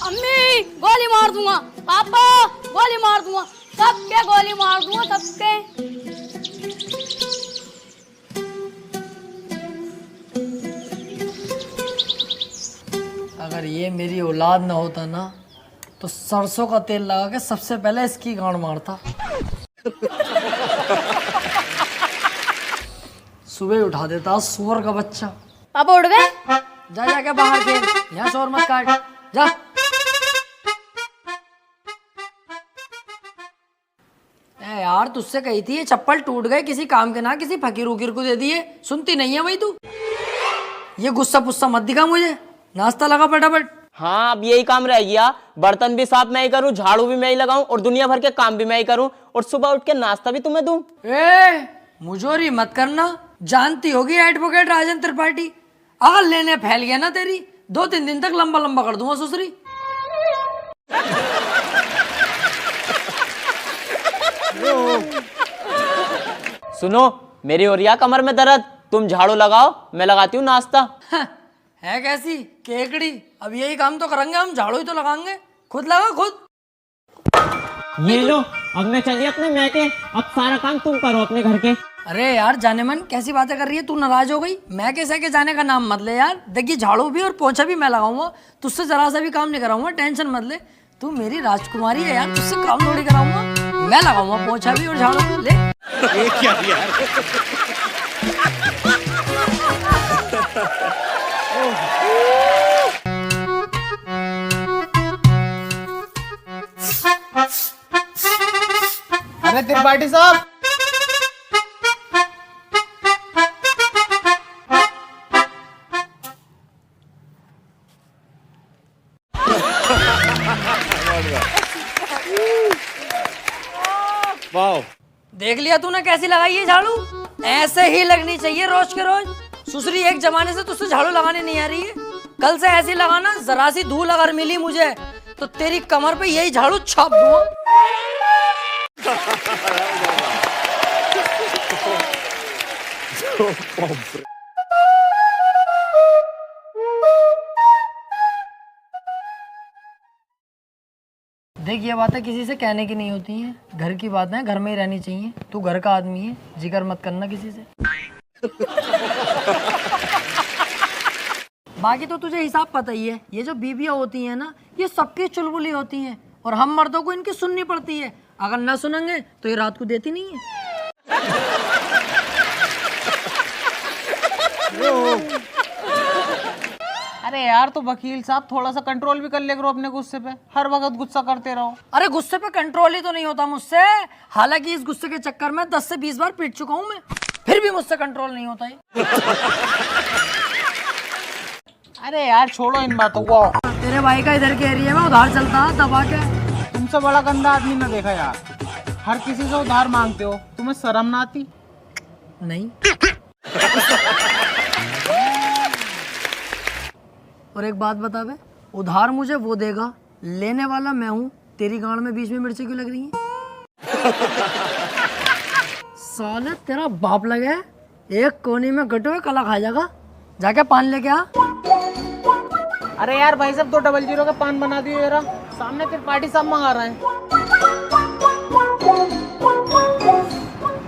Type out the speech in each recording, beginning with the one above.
अम्मी गोली मार दूंगा, पापा गोली मार दूंगा, सबके गोली मार दूंगा सबके। अगर ये मेरी औलाद ना होता ना तो सरसों का तेल लगा के सबसे पहले इसकी गांड मारता। सुबह उठा देता सुअर का बच्चा। पापा उठ गए? जा जाके बाहर खेल, यहाँ शोर मत काट, जा। ए यार तुझसे कही थी ये चप्पल टूट गए, किसी काम के ना किसी फकीर उकीर को दे दिए, सुनती नहीं है भाई तू। ये गुस्सा पुस्सा मत दिखा मुझे, नाश्ता लगा फटाफट। हाँ अब यही काम रह गया, बर्तन भी साफ मैं ही करूँ, झाड़ू भी मैं ही लगाऊं और दुनिया भर के काम भी मैं ही करूँ और सुबह उठ के नाश्ता भी तुम्हें दूं। ए मुझोरी मत करना, जानती होगी एडवोकेट राजन त्रिपाठी, अगर लेने फैल गया ना तेरी 2-3 दिन तक लंबा लंबा कर दूंगा सुसरी। सुनो मेरी हो रही है कमर में दर्द, तुम झाड़ू लगाओ मैं लगाती हूँ नाश्ता। है कैसी केकड़ी, अब यही काम तो करेंगे हम, झाड़ू ही तो लगाएंगे, खुद लगा खुद। ये लो अब मैं चलिए अपने मैके, अब सारा काम तुम करो अपने घर के। अरे यार जाने मन कैसी बातें कर रही है तू, नाराज हो गई? मैं कैसे के जाने का नाम मत ले यार, देखिए झाड़ू भी और पोछा भी मैं लगाऊंगा, तुझसे जरा सा भी काम नहीं कराऊंगा, टेंशन मत ले। तू मेरी राजकुमारी है यार, तुझसे काम थोड़ी कराऊंगा, मैं लगाऊंगा पोछा भी और झाड़ू भी। ले ये क्या यार? अरे त्रिपाठी साहब, देख लिया तूने कैसी लगाई है झाड़ू, ऐसे ही लगनी चाहिए रोज के रोज। सुसरी एक जमाने से तुझसे झाड़ू लगाने नहीं आ रही है, कल से ऐसी लगाना, जरा सी धूल अगर मिली मुझे तो तेरी कमर पे यही झाड़ू छाप दूंगा। देख ये बातें किसी से कहने की नहीं होती हैं, घर की बातें घर में ही रहनी चाहिए। तू घर का आदमी है, जिक्र मत करना किसी से। बाकी तो तुझे हिसाब पता ही है, ये जो बीबियां होती हैं ना ये सबकी चुलबुली होती हैं और हम मर्दों को इनकी सुननी पड़ती है, अगर ना सुनेंगे तो ये रात को देती नहीं है। अरे यार तो वकील साहब थोड़ा सा कंट्रोल भी कर ले करो अपने गुस्से पे, हर वक्त गुस्सा करते रहो। अरे गुस्से पे कंट्रोल ही तो नहीं होता मुझसे, हालांकि इस गुस्से के चक्कर में 10 से 20 बार पीट चुका हूं मैं, फिर भी मुझसे कंट्रोल नहीं होता है। अरे यार छोड़ो इन बातों को, तेरे भाई का इधर के एरिया में उधार चलता दबा के। तुमसे बड़ा गंदा आदमी ना देखा यार, हर किसी से उधार मांगते हो, तुम्हें शर्म ना आती? नहीं। और एक बात बता बे, उधार मुझे वो देगा, लेने वाला मैं हूँ, तेरी गांड में बीच में मिर्ची क्यों लग रही है? साले तेरा बाप लगे एक कोने में गटे हुए कला खा जाएगा, जाके पान लेके आ। अरे यार भाई साहब 200 का पान बना दियो जरा, सामने त्रिपाठी साहब मंगा रहे हैं।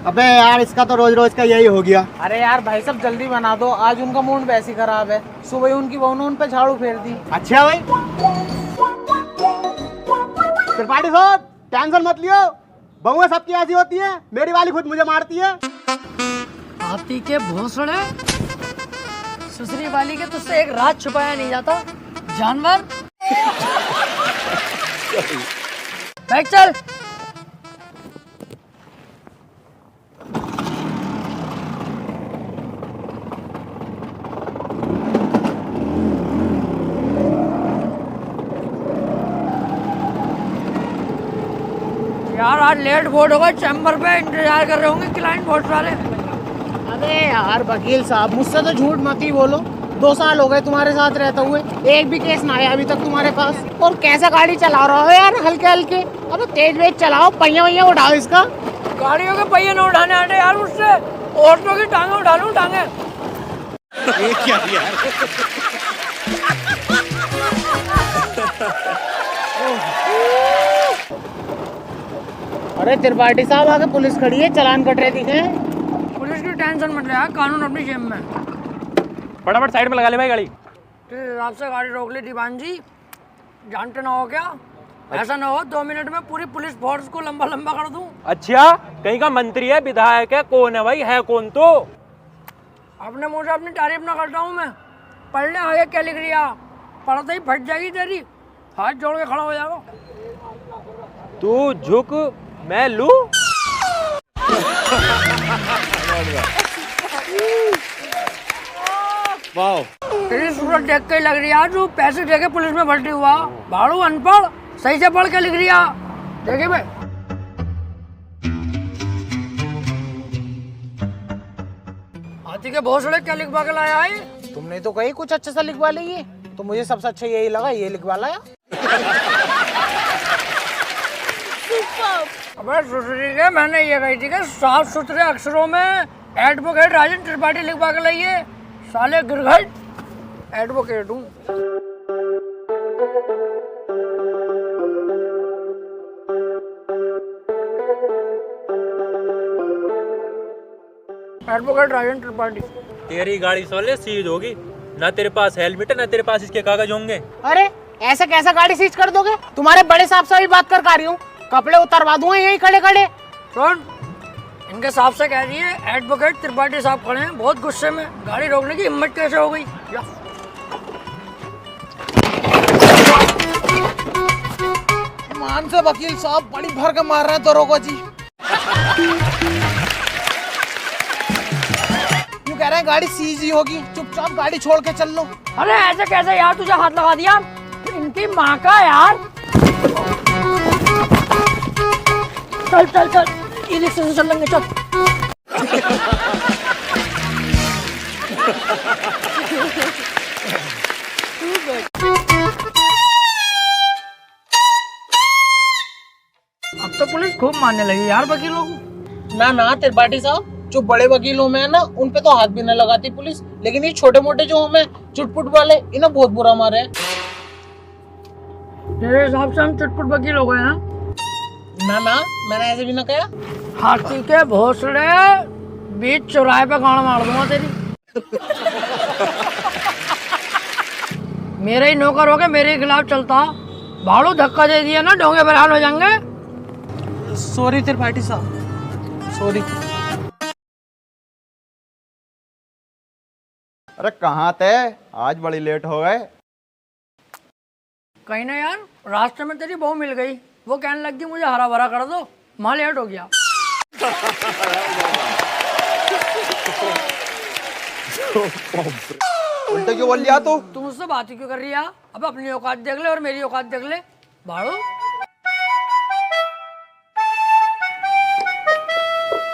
अबे यार इसका तो रोज रोज का यही हो गया। अरे यार भाई साहब जल्दी बना दो, आज उनका मूड वैसे ही खराब है, सुबह उनकी बहू ने उन पे झाड़ू फेर दी। अच्छा भाई त्रिपाठी साहब टेंशन मत लियो, बहुएं सबकी ऐसी होती है, मेरी वाली खुद मुझे मारती है। हाथी के भोसड़े, सुसरी वाली के तुझसे एक राज छुपाया नहीं जाता जानवर। बैठ चल। यार आज लेट बोर्ड होगा, चैम्बर पे इंतजार कर रहे होंगे क्लाइंट बोर्ड वाले। अरे यार वकील साहब मुझसे तो झूठ मत ही बोलो, 2 साल हो गए तुम्हारे साथ रहते हुए, एक भी केस ना आया अभी तक तुम्हारे पास। और कैसे गाड़ी चला रहे हो यार हल्के हल्के, अब तेज वेज चलाओ, पहिया वैया उठाओ इसका। गाड़ियों के पहिए न उठाने आते यार मुझसे, ऑटो की टांगे उठा लूं टांगे। ये क्या यार? अरे त्रिपाठी साहब आगे पुलिस खड़ी है, चालान कट रहे दिखे। पुलिस की टेंशन मत ले यार, कानून अपनी जेब में। फटाफट साइड में लगा ले भाई गाड़ी। तेरे हिसाब से गाड़ी रोक ली दीवान जी, जानते ना हो क्या? ऐसा ना हो 2 मिनट में पूरी पुलिस फोर्स को लंबा लंबा कर दूं। अच्छा, कहीं का मंत्री है, विधायक है, कौन है भाई? है कौन? तो अपने मुंह से अपनी तारीफ ना करता हूँ मैं। पढ़ ले आगे क्या लिख रिया, पढ़ते ही फट जाएगी तेरी, हाथ जोड़ के खड़ा हो जाएगा। तू झुक, मैं लू। वाह, तेरी सूरत देख के ही लग रही है तू पैसे दे के पुलिस में भर्ती हुआ। भाड़ू अनपढ़, सही से पढ़ के लिख रिया। देखे भाई, हाथी के भोसड़े क्या लिखवा के लाया है? तुमने तो कही कुछ अच्छा सा लिखवा ली, तो मुझे सबसे अच्छा यही लगा, ये लिखवा लाया। अबे सुसरी के मैंने ये कही थी कि साफ सुथरे अक्षरों में एडवोकेट राजन त्रिपाठी लिखवा के लाइए। साले गिरघट एडवोकेट हूँ। एडवोकेट राजन त्रिपाठी। तेरी गाड़ी सोले सीज होगी, ना तेरे पास हेलमेट है ना तेरे पास इसके कागज होंगे। अरे ऐसे कैसे गाड़ी सीज कर दोगे? तुम्हारे बड़े साहब से भी बात कर रही हूँ, कपड़े उतरवा दूंगा यही खड़े खड़े। सुन, इनके साहब से कह रही है एडवोकेट त्रिपाठी साहब खड़े हैं, बहुत गुस्से में। गाड़ी रोकने की हिम्मत कैसे हो गई? जा। मान से वकील साहब बड़ी भर के मार रहे हैं दरोगा जी। क्यों कह रहे हैं गाड़ी सीज ही होगी, चुपचाप गाड़ी छोड़ के चल लो। अरे ऐसे कैसे यार, तुझे हाथ लगा दिया? इनकी माँ का यार। चल चल चल, ई रिक्शे से चल लेंगे, चल। अब तो पुलिस खूब मारने लगी यार वकीलों को। ना त्रिपाठी साहब, जो बड़े वकीलों में है ना, उन पे तो हाथ भी न लगाती पुलिस, लेकिन ये छोटे मोटे जो हमें चुटपुट वाले, इन्हें बहुत बुरा मारे है। तेरे हिसाब से हम चुटपुट वकील हो गए हैं? ना मैंने ऐसे भी ना कहा। हाथी के भोसड़े, बीच चौराहे पे गाड़ मार दूंगा तेरी। मेरे ही नौकर हो के मेरे ही खिलाफ चलता, भाड़ू धक्का दे दिया ना, डोंगे बरहाल हो जाएंगे। सॉरी त्रिपाठी साहब, सॉरी। अरे कहाँ थे? आज बड़ी लेट हो गए। कहीं ना यार, रास्ते में तेरी बहू मिल गई, वो कहने लगी मुझे हरा भरा कर दो, मां लेट हो गया। उल्टे क्यों बोल लिया तू? तुम मुझसे बात ही क्यों कर रही है? अब अपनी औकात देख ले और मेरी औकात देख ले। भाड़ू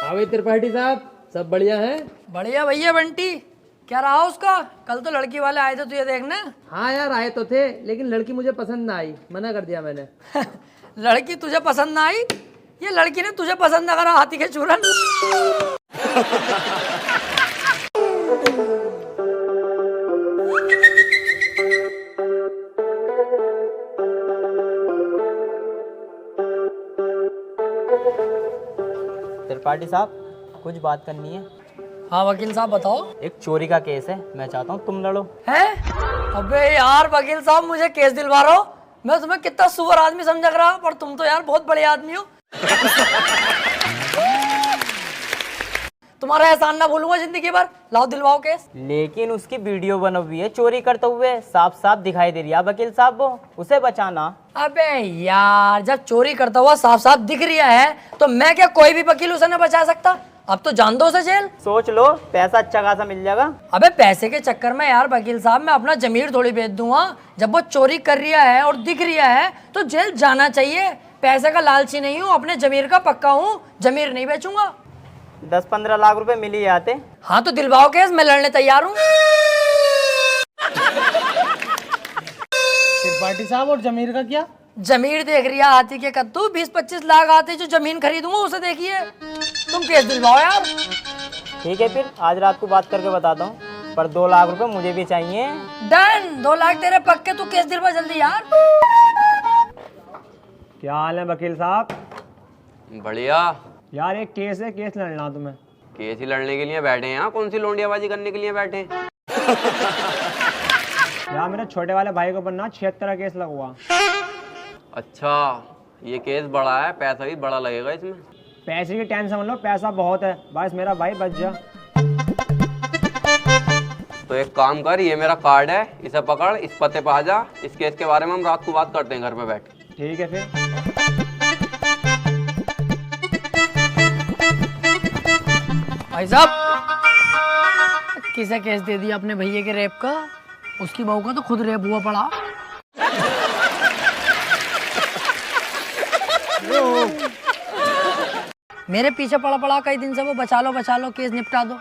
हाँ त्रिपाठी साहब, सब बढ़िया है? बढ़िया भैया बंटी, क्या रहा उसका? कल तो लड़की वाले आए थे तुझे देखने। हाँ यार आए तो थे, लेकिन लड़की मुझे पसंद ना आई, मना कर दिया मैंने। लड़की तुझे पसंद ना आई? ये लड़की ने तुझे पसंद ना करा, हाथी के चूरन। त्रिपाठी साहब, कुछ बात करनी है। हाँ वकील साहब बताओ। एक चोरी का केस है, मैं चाहता हूँ तुम लड़ो। है? अबे यार वकील साहब, मुझे केस दिलवा रहे हो? मैं तुम्हें कितना सुअर आदमी समझ रहा, पर तुम तो यार बहुत बड़े आदमी हो। तुम्हारा एहसान ना भूलूंगा जिंदगी भर। लाओ दिलवाओ केस। लेकिन उसकी वीडियो बनी हुई है चोरी करते हुए, साफ साफ दिखाई दे रही है वकील साहब, वो उसे बचाना। अबे यार, जब चोरी करता हुआ साफ साफ दिख रहा है तो मैं क्या कोई भी वकील उसे न बचा सकता? अब तो जान दो उसे जेल। सोच लो, पैसा अच्छा खासा मिल जाएगा। अबे पैसे के चक्कर में यार वकील साहब मैं अपना जमीर थोड़ी बेच दूंगा। जब वो चोरी कर रहा है और दिख रहा है तो जेल जाना चाहिए। पैसे का लालची नहीं हूँ, अपने जमीर का पक्का हूँ, जमीर नहीं बेचूंगा। 10-15 लाख रुपए मिल ही जाते। हाँ तो दिलवाओ केस, मैं लड़ने तैयार हूँ। त्रिपाठी साहब और जमीर का क्या? जमीर देख रही है हाथी के कद्दू, 20-25 लाख आते जो जमीन खरीदूंगा उसे देखिए। तुम केस दिलवाओ यार। ठीक है फिर आज रात को बात करके बताता हूँ, पर 2 लाख रुपए मुझे भी चाहिए। डन, 2 लाख तेरे पक्के, तू केस दिलवा जल्दी यार। क्या हाल है वकील साहब? बढ़िया। यार एक केस है, केस लड़ना तुम्हें। केस ही लड़ने के लिए बैठे हैं यहाँ, कौन सी लोंडियाबाजी करने के लिए बैठे हैं? यार मेरे छोटे वाले भाई को बनना 76 का केस लगवा। अच्छा, ये केस बड़ा है, पैसा भी बड़ा लगेगा इसमें। पैसे की टेंशन मत लो, पैसा बहुत है, बस मेरा भाई बच जा। तो एक काम कर, ये मेरा कार्ड है, इसे पकड़, इस पते पे आ जा। इस केस के बारे में हम रात को बात करते हैं घर पे बैठ। ठीक है फिर। भाई साहब, किसे केस दे दिया अपने भैया के रेप का? उसकी बहू का तो खुद रेप हुआ पड़ा। मेरे पीछे पड़ा पड़ा कई दिन से वो बचा लो केस निपटा दो।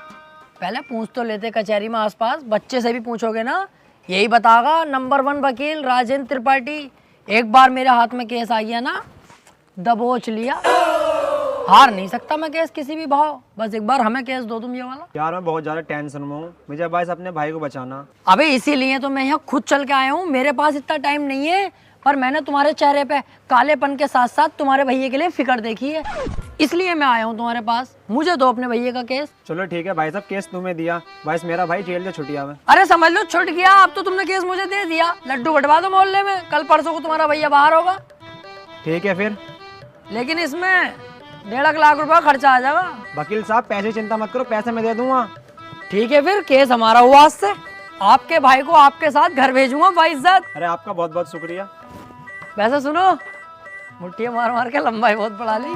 पहले पूछ तो लेते कचहरी में आसपास, बच्चे से भी पूछोगे ना यही बतागा नंबर 1 वकील राजेंद्र त्रिपाठी। एक बार मेरे हाथ में केस आ गया ना, दबोच लिया। हार नहीं सकता मैं केस किसी भी भाव, बस एक बार हमें केस दो तुम ये वाला। यार मैं बहुत ज्यादा टेंशन में हूँ, मुझे बस अपने भाई को बचाना। अबे इसीलिए तो मैं यहाँ खुद चल के आया हूँ। मेरे पास इतना टाइम नहीं है, पर मैंने तुम्हारे चेहरे पे कालेपन के साथ साथ तुम्हारे भैया के लिए फिक्र देखी है, इसलिए मैं आया हूँ तुम्हारे पास। मुझे दो अपने भैया का केस। चलो ठीक है भाई साहब, केस तुम्हें दिया, बस मेरा भाई जेल से छुट्टिया में। अरे समझ लो छुट गया, अब तो तुमने केस मुझे दे दिया। लड्डू बंटवा दो मोहल्ले में, कल परसों को तुम्हारा भैया बाहर होगा। ठीक है फिर। लेकिन इसमें 1.5 लाख रुपया खर्चा आ जाएगा। वकील साहब पैसे चिंता मत करो, पैसे मैं दे दूंगा। ठीक है फिर, केस हमारा हुआ आज से। आपके भाई को आपके साथ घर भेजूंगा बाइज्जत। अरे आपका बहुत बहुत शुक्रिया। वैसे सुनो, मुट्ठियां मार मार के लंबाई बहुत बढ़ा ली।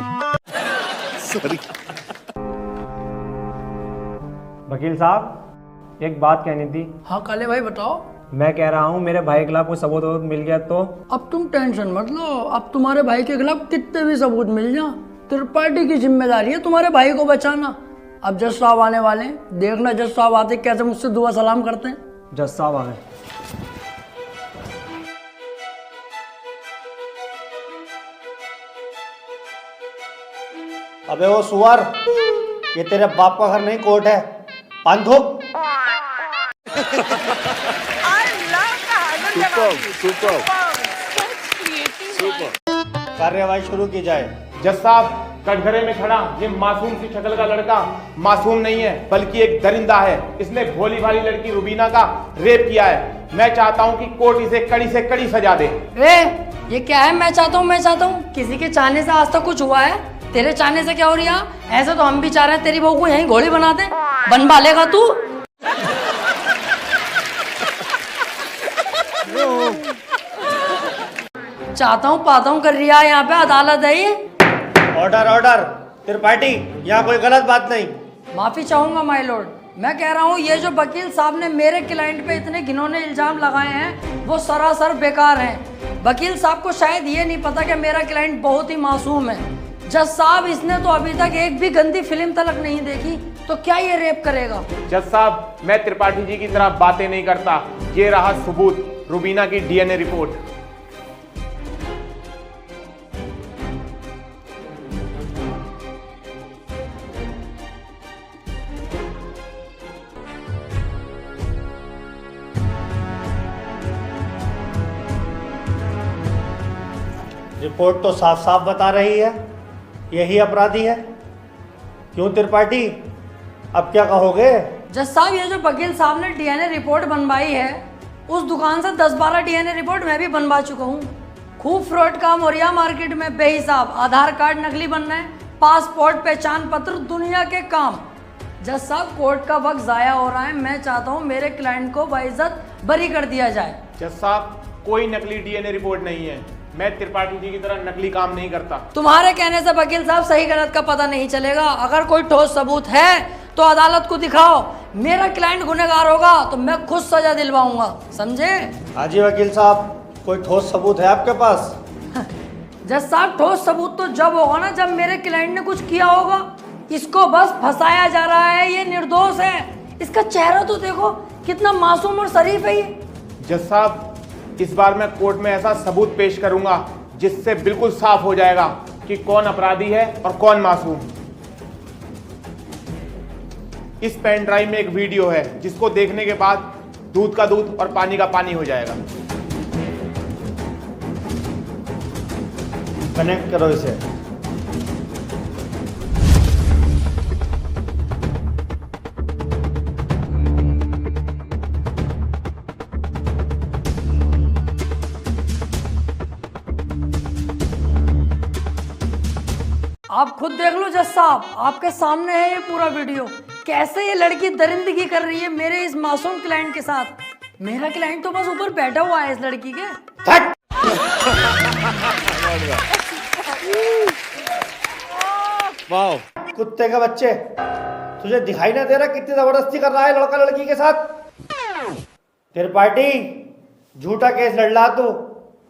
वकील साहब एक बात कहनी थी। हाँ काले भाई बताओ। मैं कह रहा हूँ मेरे भाई के खिलाफ कोई सबूत मिल गया तो? अब तुम टेंशन मत लो, अब तुम्हारे भाई के खिलाफ कितने भी सबूत मिल जाए, त्रिपाठी की जिम्मेदारी है तुम्हारे भाई को बचाना। अब जज साहब आने वाले हैं, देखना जज साहब आते कैसे मुझसे दुआ सलाम करते हैं। जज साहब आ गए। अबे वो सुअर, ये तेरे बाप का घर नहीं कोर्ट है। पांधुक कार्यवाही शुरू की जाए। जज साहब, कटघरे में खड़ा ये मासूम सी शक्ल का लड़का मासूम नहीं है, बल्कि एक दरिंदा है। इसने भोली भाली लड़की रुबीना का रेप किया है। मैं चाहता हूं कि कोर्ट इसे कड़ी से कड़ी सजा दे। ये क्या है? मैं चाहता हूँ, किसी के चाहने से आज तक कुछ हुआ है? तेरे चाहने से क्या हो रही है? ऐसे तो हम भी चाह रहे हैं तेरी बहू को यहीं घोड़ी बना दे। बनवा लेगा तू? चाहता हूँ पाता हूँ कर रिया, यहाँ पे अदालत है ये। Order order. त्रिपाठी, यहाँ कोई गलत बात नहीं। माफी चाहूंगा माय लॉर्ड। मैं कह रहा हूँ ये जो वकील साहब ने मेरे क्लाइंट पे इतने घिनौने इल्जाम लगाए हैं वो सरासर बेकार हैं। वकील साहब को शायद ये नहीं पता कि मेरा क्लाइंट बहुत ही मासूम है। जज साहब, इसने तो अभी तक एक भी गंदी फिल्म तलक नहीं देखी, तो क्या ये रेप करेगा? जज साहब, मैं त्रिपाठी जी की तरह बातें नहीं करता। ये रहा सबूत, रुबीना की डीएनए रिपोर्ट। रिपोर्ट तो साफ साफ बता रही है यही अपराधी है। क्यों त्रिपाठी, अब क्या कहोगे? जज साहब, ये जो वकील साहब ने डीएनए रिपोर्ट बनवाई है, उस दुकान से 10-12 डीएनए रिपोर्ट मैं भी बनवा चुका हूँ। खूब फ्रॉड काम हो रहा मार्केट में बेहिसाब। आधार कार्ड नकली बन रहे हैं, पासपोर्ट पहचान पत्र दुनिया के काम। जज साहब, कोर्ट का वक्त जाया हो रहा है। मैं चाहता हूँ मेरे क्लाइंट को बाइज्जत बरी कर दिया जाए। जज साहब, कोई नकली डीएनए रिपोर्ट नहीं है। मैं त्रिपाठी जी की तरह नकली काम नहीं करता। तुम्हारे कहने से वकील साहब सही गलत का पता नहीं चलेगा। अगर कोई ठोस सबूत है तो अदालत को दिखाओ। मेरा क्लाइंट गुनहगार होगा तो मैं खुद सजा दिलवाऊंगा, समझे? हाँ जी वकील साहब, कोई ठोस सबूत है आपके पास? जज साहब, ठोस सबूत तो जब होगा ना जब मेरे क्लाइंट ने कुछ किया होगा। इसको बस फंसाया जा रहा है, ये निर्दोष है। इसका चेहरा तो देखो, कितना मासूम और शरीफ है ये। जज साहब, इस बार मैं कोर्ट में ऐसा सबूत पेश करूंगा जिससे बिल्कुल साफ हो जाएगा कि कौन अपराधी है और कौन मासूम। इस पेन ड्राइव में एक वीडियो है जिसको देखने के बाद दूध का दूध और पानी का पानी हो जाएगा। कनेक्ट करो इसे। आप खुद देख लो जज साहब, आपके सामने है ये पूरा वीडियो। कैसे ये लड़की दरिंदगी कर रही है मेरे इस मासूम क्लाइंट के साथ। मेरा क्लाइंट तो बस ऊपर बैठा हुआ है इस लड़की के। वाह कुत्ते के बच्चे, तुझे दिखाई ना दे रहा कितनी जबरदस्ती कर रहा है लड़का लड़की के साथ। त्रिपाठी झूठा केस लड़ ला तू,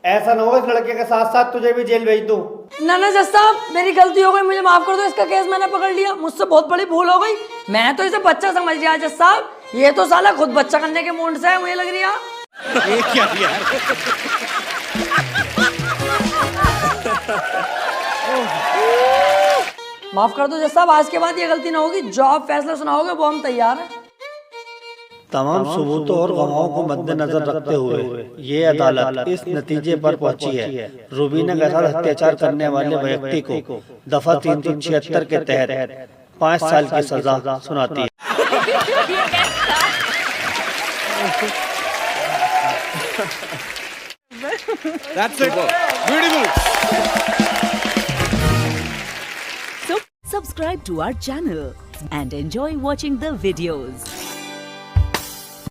ऐसा ना हो इस लड़के के साथ साथ तुझे भी जेल भेज दूं। ना ना जज साहब, मेरी गलती हो गई, मुझे माफ कर दो। इसका केस मैंने पकड़ लिया, मुझसे बहुत बड़ी भूल हो गई। मैं तो इसे बच्चा समझ लिया जज साहब, ये तो साला खुद बच्चा करने के मूड से है, मुझे लग रही है। ये क्या यार? माफ कर दो जज साहब, आज के बाद ये गलती ना होगी। जो आप फैसला सुनाओगे वो हम तैयार हैं। तमाम सबूतों और गवाहों को मद्देनजर रखते हुए ये अदालत इस नतीजे पर पहुंची है, रुबीना के साथ अत्याचार करने वाले व्यक्ति को दफा 376 के तहत 5 साल की सजा सुनाती है। That's it. Beautiful. So subscribe to our channel and enjoy watching the videos.